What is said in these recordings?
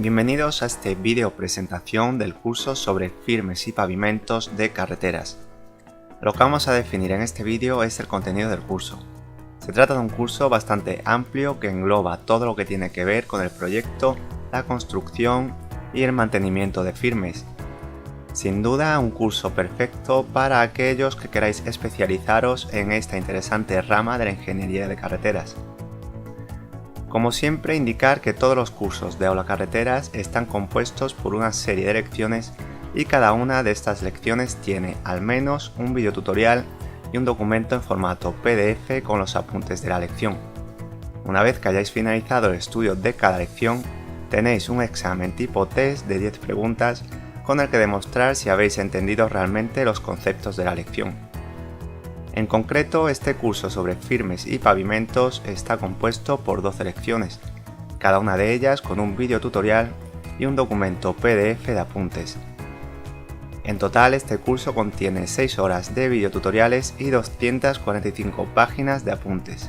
Bienvenidos a este vídeo presentación del curso sobre firmes y pavimentos de carreteras. Lo que vamos a definir en este vídeo es el contenido del curso. Se trata de un curso bastante amplio que engloba todo lo que tiene que ver con el proyecto, la construcción y el mantenimiento de firmes. Sin duda un curso perfecto para aquellos que queráis especializaros en esta interesante rama de la ingeniería de carreteras. Como siempre, indicar que todos los cursos de Aula Carreteras están compuestos por una serie de lecciones y cada una de estas lecciones tiene al menos un videotutorial y un documento en formato PDF con los apuntes de la lección. Una vez que hayáis finalizado el estudio de cada lección, tenéis un examen tipo test de 10 preguntas con el que demostrar si habéis entendido realmente los conceptos de la lección. En concreto, este curso sobre firmes y pavimentos está compuesto por 12 lecciones, cada una de ellas con un videotutorial y un documento PDF de apuntes. En total, este curso contiene 6 horas de videotutoriales y 245 páginas de apuntes.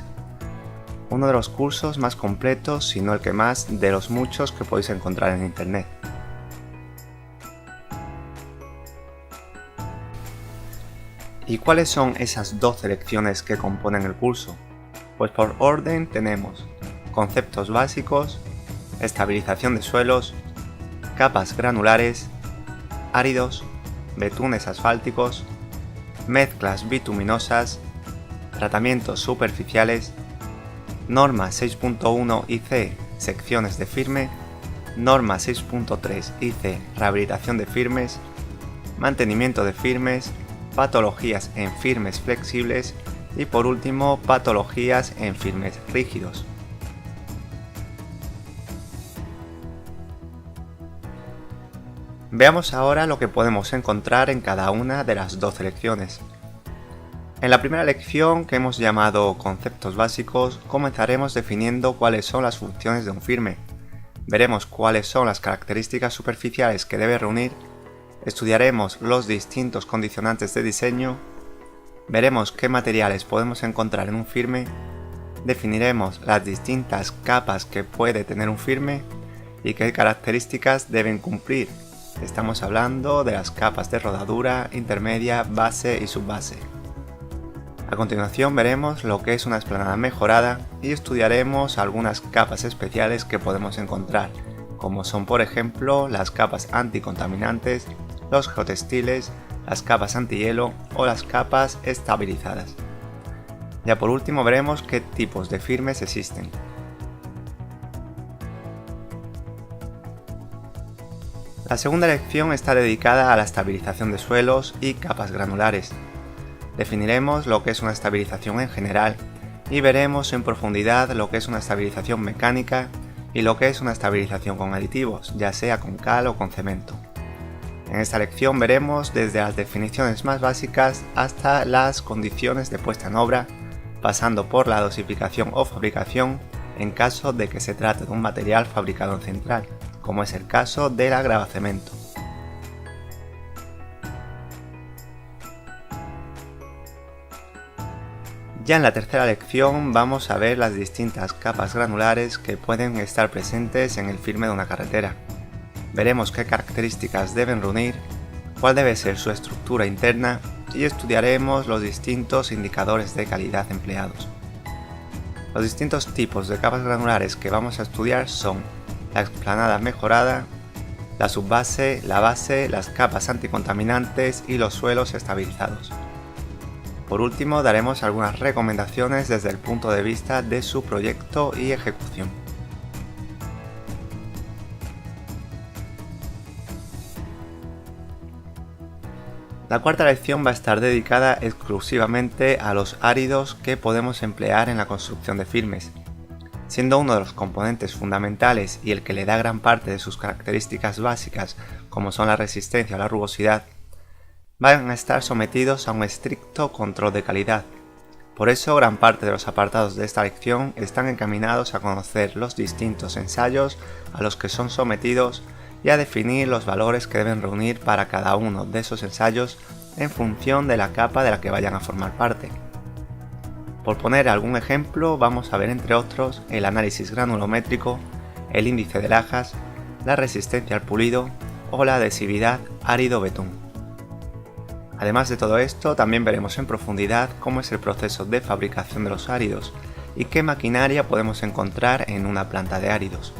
Uno de los cursos más completos, si no el que más, de los muchos que podéis encontrar en internet. ¿Y cuáles son esas 12 lecciones que componen el curso? Pues por orden tenemos conceptos básicos, estabilización de suelos, capas granulares, áridos, betunes asfálticos, mezclas bituminosas, tratamientos superficiales, norma 6.1 IC secciones de firme, norma 6.3 IC rehabilitación de firmes, mantenimiento de firmes, patologías en firmes flexibles y por último patologías en firmes rígidos. Veamos ahora lo que podemos encontrar en cada una de las 12 lecciones. En la primera lección, que hemos llamado conceptos básicos, comenzaremos definiendo cuáles son las funciones de un firme. Veremos cuáles son las características superficiales que debe reunir. Estudiaremos los distintos condicionantes de diseño, veremos qué materiales podemos encontrar en un firme, definiremos las distintas capas que puede tener un firme y qué características deben cumplir. Estamos hablando de las capas de rodadura, intermedia, base y subbase. A continuación veremos lo que es una explanada mejorada y estudiaremos algunas capas especiales que podemos encontrar, como son por ejemplo las capas anticontaminantes, los geotextiles, las capas antihielo o las capas estabilizadas. Ya por último veremos qué tipos de firmes existen. La segunda lección está dedicada a la estabilización de suelos y capas granulares. Definiremos lo que es una estabilización en general y veremos en profundidad lo que es una estabilización mecánica y lo que es una estabilización con aditivos, ya sea con cal o con cemento. En esta lección veremos desde las definiciones más básicas hasta las condiciones de puesta en obra, pasando por la dosificación o fabricación en caso de que se trate de un material fabricado en central, como es el caso del agravacemento. Ya en la tercera lección vamos a ver las distintas capas granulares que pueden estar presentes en el firme de una carretera. Veremos qué características deben reunir, cuál debe ser su estructura interna y estudiaremos los distintos indicadores de calidad empleados. Los distintos tipos de capas granulares que vamos a estudiar son la explanada mejorada, la subbase, la base, las capas anticontaminantes y los suelos estabilizados. Por último, daremos algunas recomendaciones desde el punto de vista de su proyecto y ejecución. La cuarta lección va a estar dedicada exclusivamente a los áridos que podemos emplear en la construcción de firmes, siendo uno de los componentes fundamentales y el que le da gran parte de sus características básicas, como son la resistencia o la rugosidad, van a estar sometidos a un estricto control de calidad. Por eso, gran parte de los apartados de esta lección están encaminados a conocer los distintos ensayos a los que son sometidos y a definir los valores que deben reunir para cada uno de esos ensayos en función de la capa de la que vayan a formar parte. Por poner algún ejemplo, vamos a ver entre otros el análisis granulométrico, el índice de lajas, la resistencia al pulido o la adhesividad árido-betún. Además de todo esto, también veremos en profundidad cómo es el proceso de fabricación de los áridos y qué maquinaria podemos encontrar en una planta de áridos.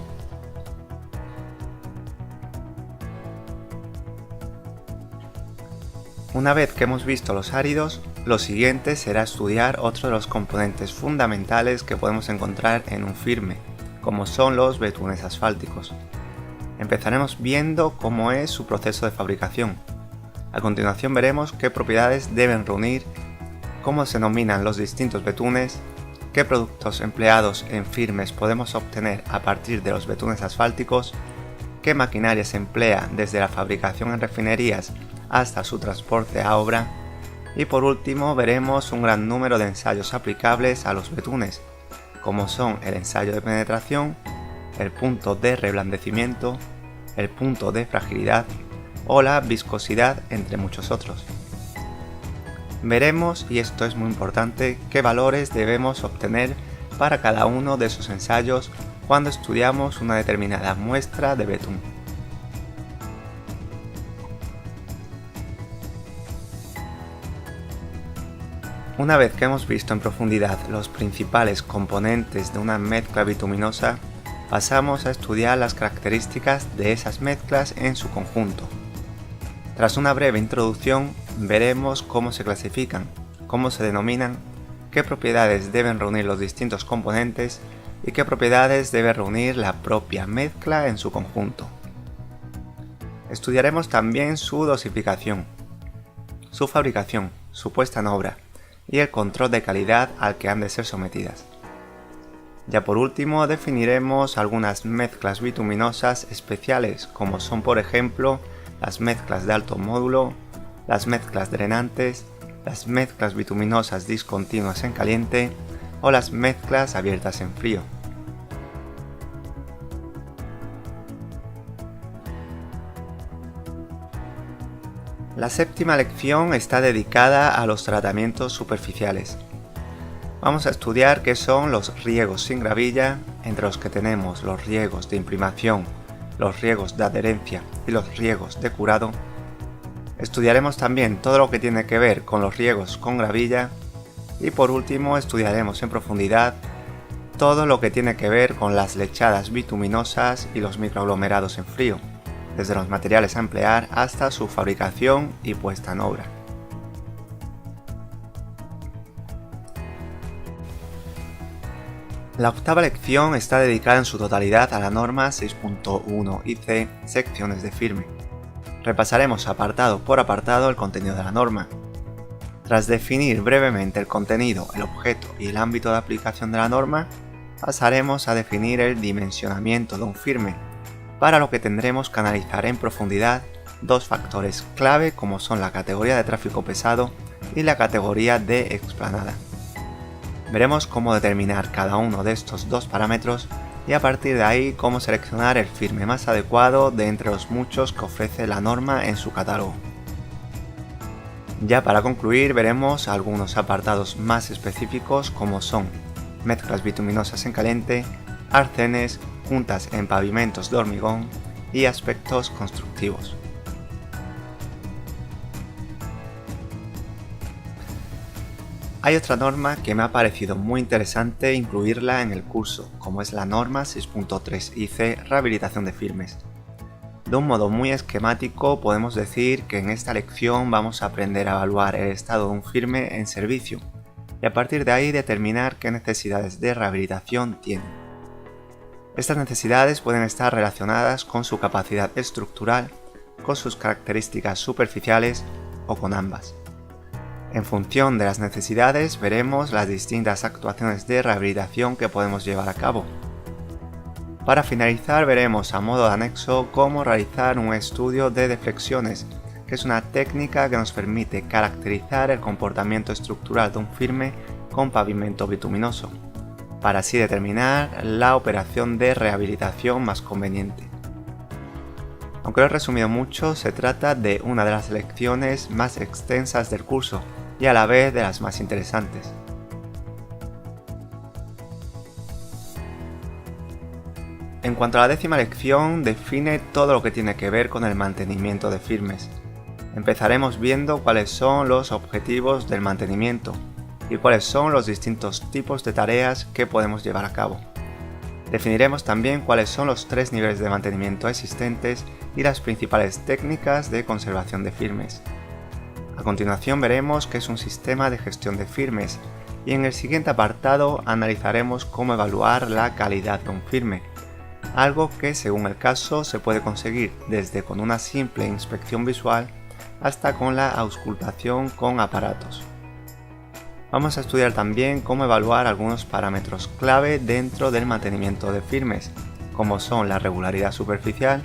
Una vez que hemos visto los áridos, lo siguiente será estudiar otro de los componentes fundamentales que podemos encontrar en un firme, como son los betunes asfálticos. Empezaremos viendo cómo es su proceso de fabricación. A continuación veremos qué propiedades deben reunir, cómo se denominan los distintos betunes, qué productos empleados en firmes podemos obtener a partir de los betunes asfálticos, qué maquinaria se emplea desde la fabricación en refinerías hasta su transporte a obra, y por último veremos un gran número de ensayos aplicables a los betunes, como son el ensayo de penetración, el punto de reblandecimiento, el punto de fragilidad o la viscosidad, entre muchos otros. Veremos, y esto es muy importante, qué valores debemos obtener para cada uno de esos ensayos cuando estudiamos una determinada muestra de betún. Una vez que hemos visto en profundidad los principales componentes de una mezcla bituminosa, pasamos a estudiar las características de esas mezclas en su conjunto. Tras una breve introducción, veremos cómo se clasifican, cómo se denominan, qué propiedades deben reunir los distintos componentes y qué propiedades debe reunir la propia mezcla en su conjunto. Estudiaremos también su dosificación, su fabricación, su puesta en obra y el control de calidad al que han de ser sometidas. Ya por último definiremos algunas mezclas bituminosas especiales, como son por ejemplo las mezclas de alto módulo, las mezclas drenantes, las mezclas bituminosas discontinuas en caliente o las mezclas abiertas en frío. La séptima lección está dedicada a los tratamientos superficiales. Vamos a estudiar qué son los riegos sin gravilla, entre los que tenemos los riegos de imprimación, los riegos de adherencia y los riegos de curado. Estudiaremos también todo lo que tiene que ver con los riegos con gravilla y por último estudiaremos en profundidad todo lo que tiene que ver con las lechadas bituminosas y los microaglomerados en frío, desde los materiales a emplear hasta su fabricación y puesta en obra. La octava lección está dedicada en su totalidad a la norma 6.1 IC, secciones de firme. Repasaremos apartado por apartado el contenido de la norma. Tras definir brevemente el contenido, el objeto y el ámbito de aplicación de la norma, pasaremos a definir el dimensionamiento de un firme, para lo que tendremos que analizar en profundidad dos factores clave como son la categoría de tráfico pesado y la categoría de explanada. Veremos cómo determinar cada uno de estos dos parámetros y a partir de ahí cómo seleccionar el firme más adecuado de entre los muchos que ofrece la norma en su catálogo. Ya para concluir veremos algunos apartados más específicos como son mezclas bituminosas en caliente, arcenes, juntas en pavimentos de hormigón y aspectos constructivos. Hay otra norma que me ha parecido muy interesante incluirla en el curso, como es la norma 6.3 IC Rehabilitación de firmes. De un modo muy esquemático podemos decir que en esta lección vamos a aprender a evaluar el estado de un firme en servicio y a partir de ahí determinar qué necesidades de rehabilitación tiene. Estas necesidades pueden estar relacionadas con su capacidad estructural, con sus características superficiales o con ambas. En función de las necesidades veremos las distintas actuaciones de rehabilitación que podemos llevar a cabo. Para finalizar veremos a modo de anexo cómo realizar un estudio de deflexiones, que es una técnica que nos permite caracterizar el comportamiento estructural de un firme con pavimento bituminoso, para así determinar la operación de rehabilitación más conveniente. Aunque lo he resumido mucho, se trata de una de las lecciones más extensas del curso y a la vez de las más interesantes. En cuanto a la 10ª lección, define todo lo que tiene que ver con el mantenimiento de firmes. Empezaremos viendo cuáles son los objetivos del mantenimiento y cuáles son los distintos tipos de tareas que podemos llevar a cabo. Definiremos también cuáles son los 3 niveles de mantenimiento existentes y las principales técnicas de conservación de firmes. A continuación veremos qué es un sistema de gestión de firmes y en el siguiente apartado analizaremos cómo evaluar la calidad de un firme, algo que según el caso se puede conseguir desde con una simple inspección visual hasta con la auscultación con aparatos. Vamos a estudiar también cómo evaluar algunos parámetros clave dentro del mantenimiento de firmes, como son la regularidad superficial,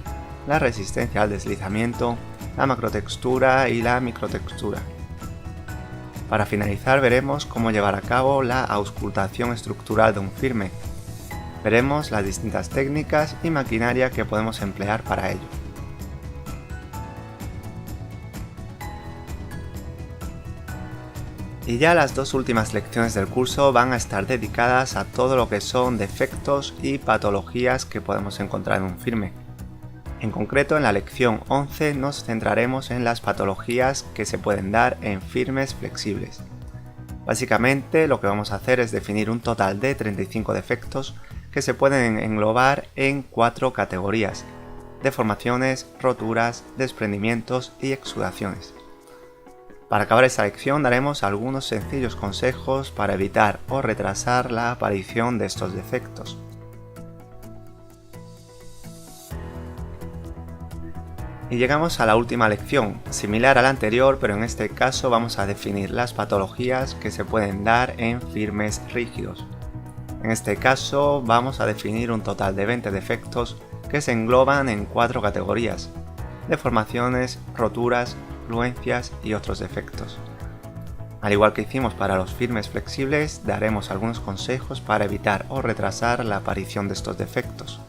la resistencia al deslizamiento, la macrotextura y la microtextura. Para finalizar veremos cómo llevar a cabo la auscultación estructural de un firme. Veremos las distintas técnicas y maquinaria que podemos emplear para ello. Y ya las 2 últimas lecciones del curso van a estar dedicadas a todo lo que son defectos y patologías que podemos encontrar en un firme. En concreto, en la lección 11 nos centraremos en las patologías que se pueden dar en firmes flexibles. Básicamente lo que vamos a hacer es definir un total de 35 defectos que se pueden englobar en 4 categorías: deformaciones, roturas, desprendimientos y exudaciones. Para acabar esta lección daremos algunos sencillos consejos para evitar o retrasar la aparición de estos defectos. Y llegamos a la última lección, similar a la anterior, pero en este caso vamos a definir las patologías que se pueden dar en firmes rígidos. En este caso vamos a definir un total de 20 defectos que se engloban en 4 categorías: deformaciones, roturas, fluencias y otros defectos. Al igual que hicimos para los firmes flexibles, daremos algunos consejos para evitar o retrasar la aparición de estos defectos.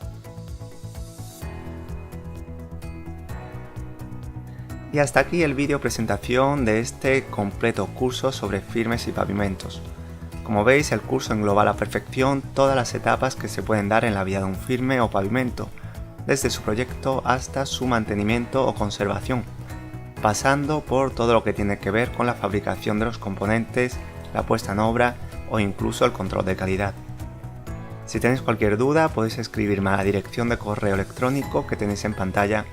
Y hasta aquí el vídeo presentación de este completo curso sobre firmes y pavimentos. Como veis, el curso engloba a la perfección todas las etapas que se pueden dar en la vida de un firme o pavimento, desde su proyecto hasta su mantenimiento o conservación, pasando por todo lo que tiene que ver con la fabricación de los componentes, la puesta en obra o incluso el control de calidad. Si tenéis cualquier duda podéis escribirme a la dirección de correo electrónico que tenéis en pantalla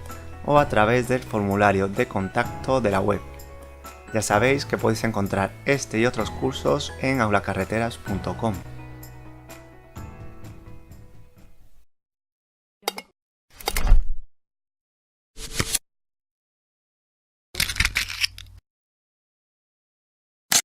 o a través del formulario de contacto de la web. Ya sabéis que podéis encontrar este y otros cursos en aulacarreteras.com.